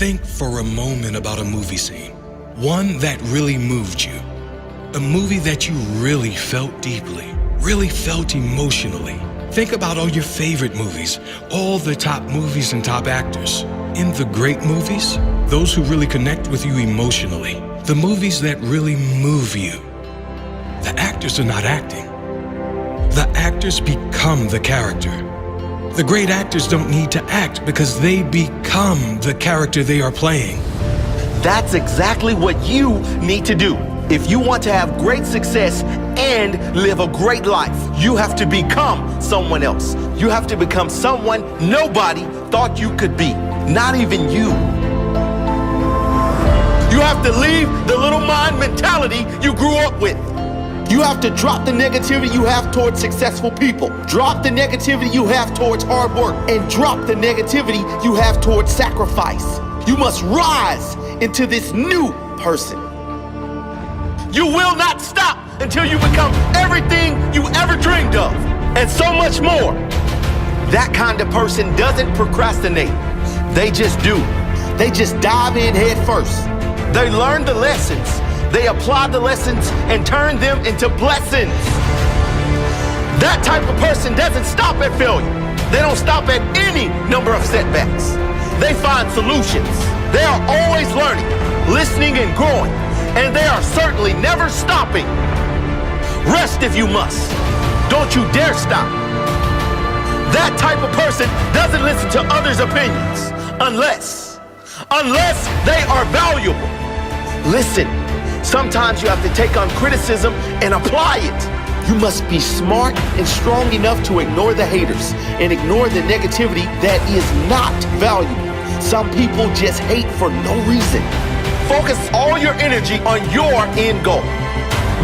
Think for a moment about a movie scene. One that really moved you. A movie that you really felt deeply, really felt emotionally. Think about all your favorite movies, all the top movies and top actors. In the great movies, those who really connect with you emotionally, the movies that really move you. The actors are not acting. The actors become the character. The great actors don't need to act because they become the character they are playing. That's exactly what you need to do. If you want to have great success and live a great life, you have to become someone else. You have to become someone nobody thought you could be, not even you. You have to leave the little mind mentality you grew up with. You have to drop the negativity you have towards successful people. Drop the negativity you have towards hard work. And drop the negativity you have towards sacrifice. You must rise into this new person. You will not stop until you become everything you ever dreamed of, and so much more. That kind of person doesn't procrastinate. They just do. They just dive in head first. They learn the lessons. They apply the lessons and turn them into blessings. That type of person doesn't stop at failure. They don't stop at any number of setbacks. They find solutions. They are always learning, listening, and growing. And they are certainly never stopping. Rest if you must. Don't you dare stop. That type of person doesn't listen to others' opinions unless they are valuable. Listen, sometimes you have to take on criticism and apply it. You must be smart and strong enough to ignore the haters and ignore the negativity that is not valuable. Some people just hate for no reason. Focus all your energy on your end goal.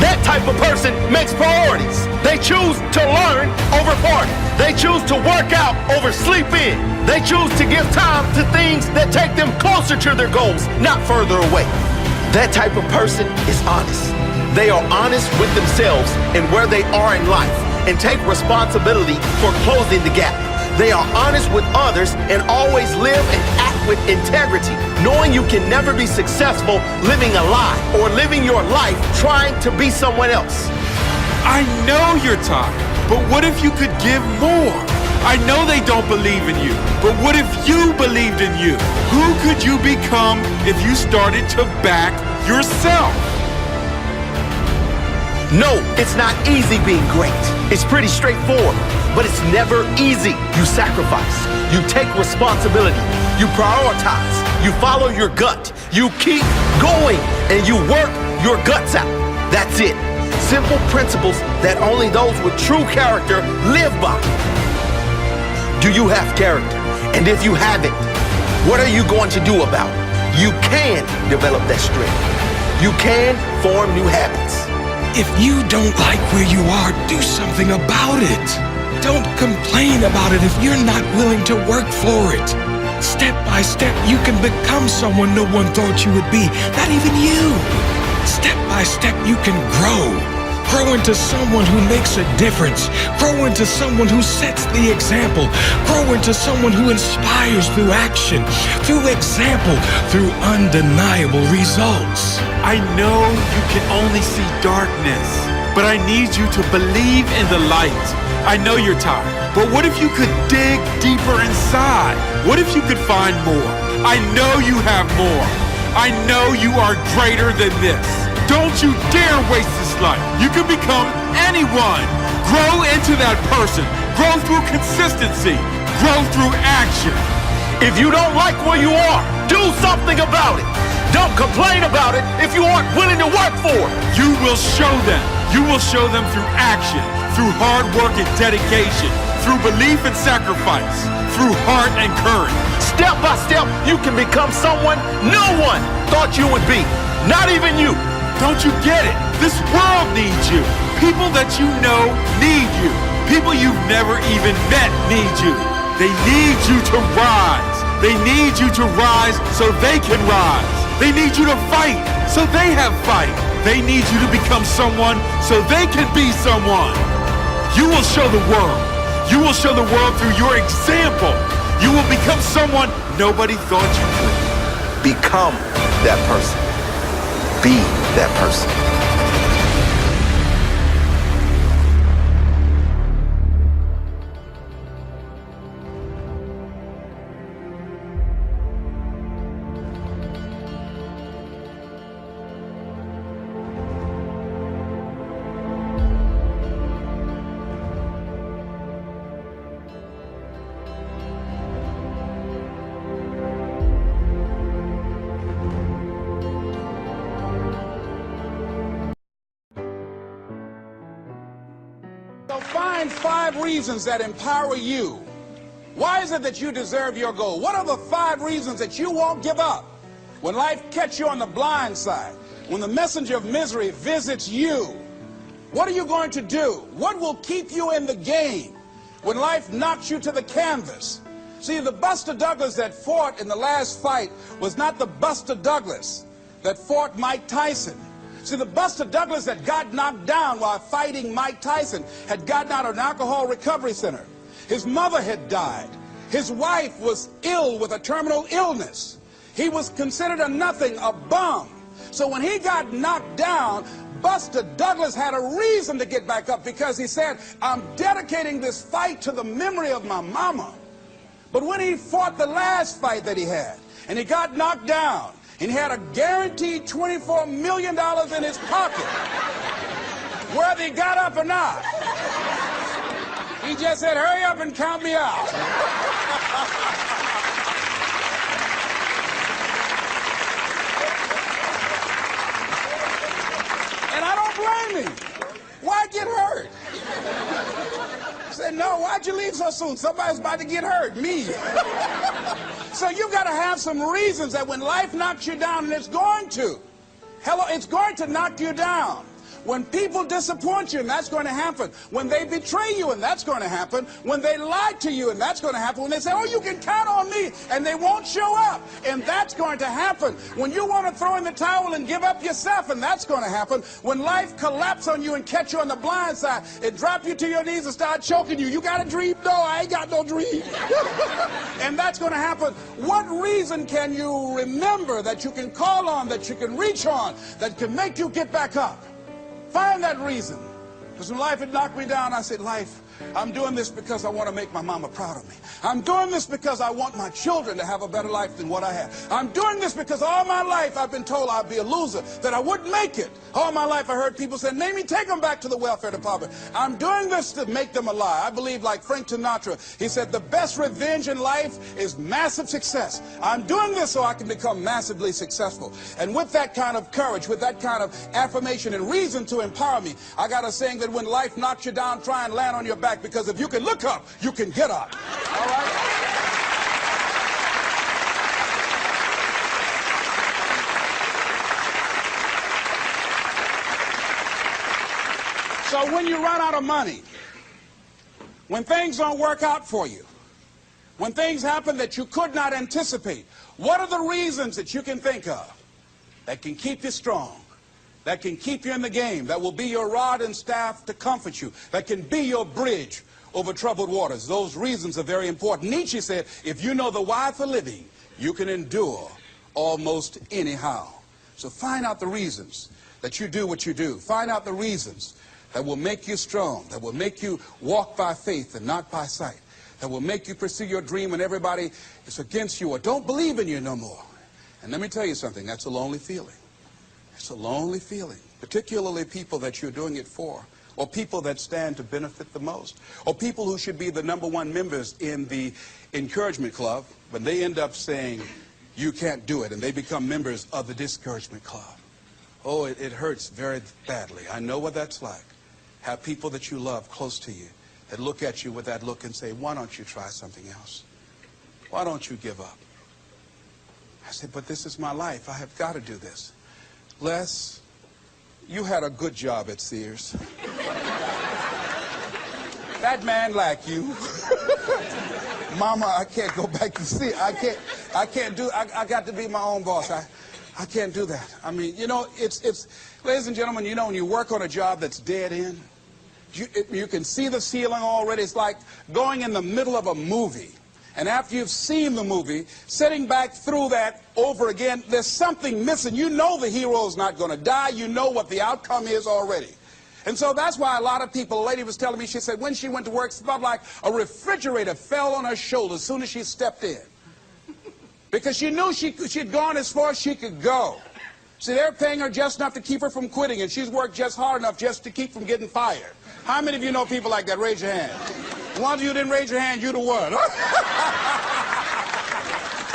That type of person makes priorities. They choose to learn over party. They choose to work out over sleep in. They choose to give time to things that take them closer to their goals, not further away. That type of person is honest. They are honest with themselves and where they are in life and take responsibility for closing the gap. They are honest with others and always live and act with integrity, knowing you can never be successful living a lie or living your life trying to be someone else. I know you're tired, but what if you could give more? I know they don't believe in you, but what if you believed in you? Who could you become if you started to back yourself? No, it's not easy being great. It's pretty straightforward, but it's never easy. You sacrifice, you take responsibility, you prioritize, you follow your gut, you keep going, and you work your guts out. That's it. Simple principles that only those with true character live by. Do you have character? And if you haven't, what are you going to do about it? You can develop that strength. You can form new habits. If you don't like where you are, do something about it. Don't complain about it if you're not willing to work for it. Step by step, you can become someone no one thought you would be, not even you. Step by step, you can grow. Grow into someone who makes a difference. Grow into someone who sets the example. Grow into someone who inspires through action, through example, through undeniable results. I know you can only see darkness, but I need you to believe in the light. I know you're tired, but what if you could dig deeper inside? What if you could find more? I know you have more. I know you are greater than this. Don't you dare waste this life. You can become anyone. Grow into that person. Grow through consistency. Grow through action. If you don't like where you are, do something about it. Don't complain about it if you aren't willing to work for it. You will show them. You will show them through action, through hard work and dedication, through belief and sacrifice, through heart and courage. Step by step, you can become someone no one thought you would be. Not even you. Don't you get it? This world needs you. People that you know need you. People you've never even met need you. They need you to rise. They need you to rise so they can rise. They need you to fight so they have fight. They need you to become someone so they can be someone. You will show the world. You will show the world through your example. You will become someone nobody thought you could. Become that person. Be that person. So find 5 reasons that empower you. Why is it that you deserve your goal? What are the 5 reasons that you won't give up when life catches you on the blind side? When the messenger of misery visits you, what are you going to do? What will keep you in the game when life knocks you to the canvas? See, the Buster Douglas that fought in the last fight was not the Buster Douglas that fought Mike Tyson. See, the Buster Douglas that got knocked down while fighting Mike Tyson had gotten out of an alcohol recovery center. His mother had died. His wife was ill with a terminal illness. He was considered a nothing, a bum. So when he got knocked down, Buster Douglas had a reason to get back up, because he said, I'm dedicating this fight to the memory of my mama. But when he fought the last fight that he had, and he got knocked down, and he had a guaranteed $24 million in his pocket, whether he got up or not, he just said, hurry up and count me out. And I don't blame him. Why get hurt? He said, no, why'd you leave so soon? Somebody's about to get hurt, me. So you got to have some reasons that when life knocks you down, and it's going to. Hello, it's going to knock you down. When people disappoint you, and that's going to happen. When they betray you, and that's going to happen. When they lie to you, and that's going to happen. When they say, oh, you can count on me, and they won't show up, and that's going to happen. When you want to throw in the towel and give up yourself, and that's going to happen. When life collapses on you and catch you on the blind side, it drop you to your knees and start choking you. You got a dream? No, I ain't got no dream. And that's going to happen. What reason can you remember that you can call on, that you can reach on, that can make you get back up? Find that reason. Because when life had knocked me down, I said, life, I'm doing this because I want to make my mama proud of me. I'm doing this because I want my children to have a better life than what I had. I'm doing this because all my life I've been told I'd be a loser, that I wouldn't make it. All my life I heard people say, maybe take them back to the welfare department. I'm doing this to make them alive. I believe, like Frank Sinatra, he said, the best revenge in life is massive success. I'm doing this so I can become massively successful. And with that kind of courage, with that kind of affirmation and reason to empower me, I got a saying that when life knocks you down, try and land on your back, because if you can look up, you can get up. All right? So when you run out of money, when things don't work out for you, when things happen that you could not anticipate, what are the reasons that you can think of that can keep you strong, that can keep you in the game, that will be your rod and staff to comfort you, that can be your bridge over troubled waters? Those reasons are very important. Nietzsche said, if you know the why for living, you can endure almost anyhow. So find out the reasons that you do what you do. Find out the reasons that will make you strong, that will make you walk by faith and not by sight, that will make you pursue your dream when everybody is against you or don't believe in you no more. And let me tell you something, that's a lonely feeling. It's a lonely feeling, particularly people that you're doing it for, or people that stand to benefit the most, or people who should be the #1 members in the encouragement club, but they end up saying, you can't do it, and they become members of the discouragement club. Oh, it hurts very badly. I know what that's like. Have people that you love close to you that look at you with that look and say, why don't you try something else? Why don't you give up? I said, but this is my life. I have got to do this. Les, you had a good job at Sears. That man like you. Mama, I can't go back to Sears. I can't do, I got to be my own boss. I can't do that. I mean, you know, it's, ladies and gentlemen, you know, when you work on a job that's dead end, you can see the ceiling already. It's like going in the middle of a movie And after you've seen the movie, sitting back through that over again, there's something missing. You know the hero's not going to die. You know what the outcome is already. And so that's why a lot of people, a lady was telling me, she said when she went to work, it felt like a refrigerator fell on her shoulder as soon as she stepped in. Because she knew she'd gone as far as she could go. See, they're paying her just enough to keep her from quitting, and she's worked just hard enough just to keep from getting fired. How many of you know people like that? Raise your hand. The ones of you didn't raise your hand, you're the one.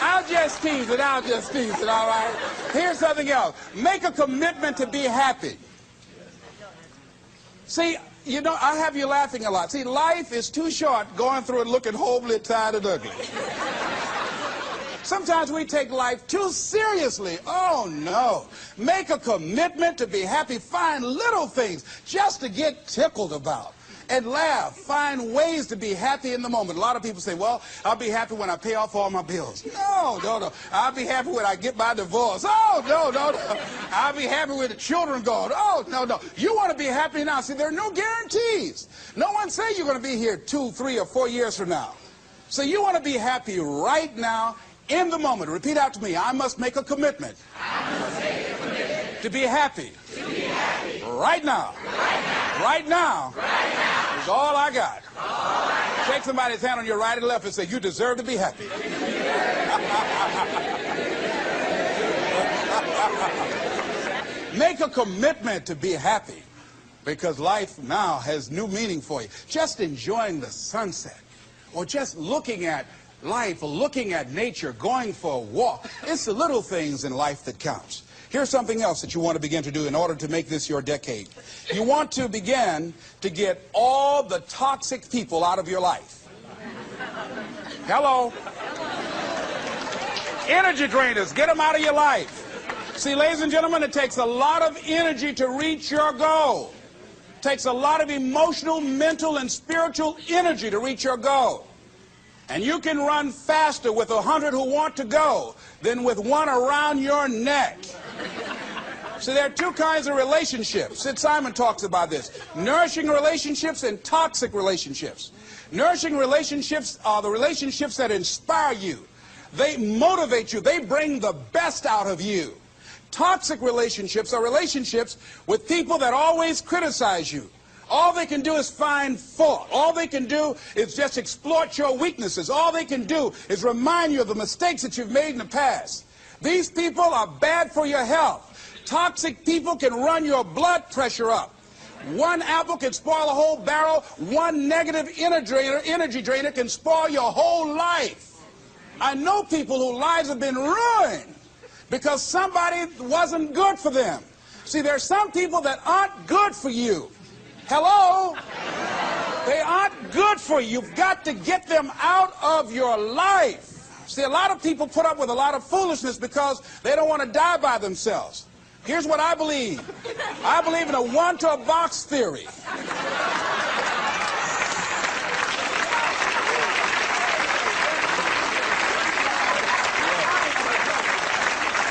I'll just tease it, all right? Here's something else. Make a commitment to be happy. See, you know, I have you laughing a lot. See, life is too short going through it looking homely, tired, and ugly. Sometimes we take life too seriously. Oh, no. Make a commitment to be happy. Find little things just to get tickled about. And laugh. Find ways to be happy in the moment. A lot of people say, well, I'll be happy when I pay off all my bills. No, no, no. I'll be happy when I get my divorce. Oh, no, no, no. I'll be happy with the children gone. Oh, no, no. You want to be happy now. See, there are no guarantees. No one says you're going to be here 2, 3, or 4 years from now. So you want to be happy right now, in the moment. Repeat out to me. I must make a commitment. I must make a commitment to be happy. To be happy. Right now. Right now. Right now. Right now. Is all I got. All I got. Shake somebody's hand on your right and left and say, you deserve to be happy. Make a commitment to be happy, because life now has new meaning for you. Just enjoying the sunset, or just looking at life, or looking at nature, going for a walk. It's the little things in life that counts. Here's something else that you want to begin to do in order to make this your decade. You want to begin to get all the toxic people out of your life. Hello? Energy drainers, get them out of your life. See, ladies and gentlemen, it takes a lot of energy to reach your goal. It takes a lot of emotional, mental, and spiritual energy to reach your goal. And you can run faster with 100 who want to go than with one around your neck. So there are two kinds of relationships. Sid Simon talks about this. Nourishing relationships and toxic relationships. Nourishing relationships are the relationships that inspire you. They motivate you. They bring the best out of you. Toxic relationships are relationships with people that always criticize you. All they can do is find fault. All they can do is just exploit your weaknesses. All they can do is remind you of the mistakes that you've made in the past. These people are bad for your health. Toxic people can run your blood pressure up. One apple can spoil a whole barrel. One negative energy drainer can spoil your whole life. I know people whose lives have been ruined because somebody wasn't good for them. See, there are some people that aren't good for you. Hello? They aren't good for you. You've got to get them out of your life. See, a lot of people put up with a lot of foolishness because they don't want to die by themselves. Here's what I believe. I believe in a one-to-a-box theory.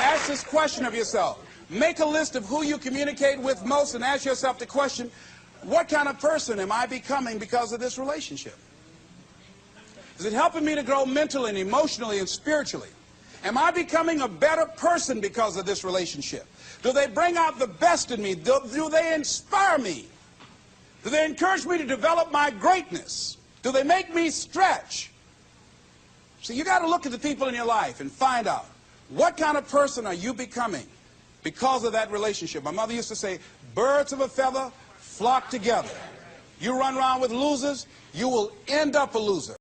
Ask this question of yourself. Make a list of who you communicate with most and ask yourself the question, what kind of person am I becoming because of this relationship? Is it helping me to grow mentally and emotionally and spiritually? Am I becoming a better person because of this relationship? Do they bring out the best in me? Do they inspire me? Do they encourage me to develop my greatness? Do they make me stretch? So you got to look at the people in your life and find out, what kind of person are you becoming because of that relationship? My mother used to say, birds of a feather flock together. You run around with losers, you will end up a loser.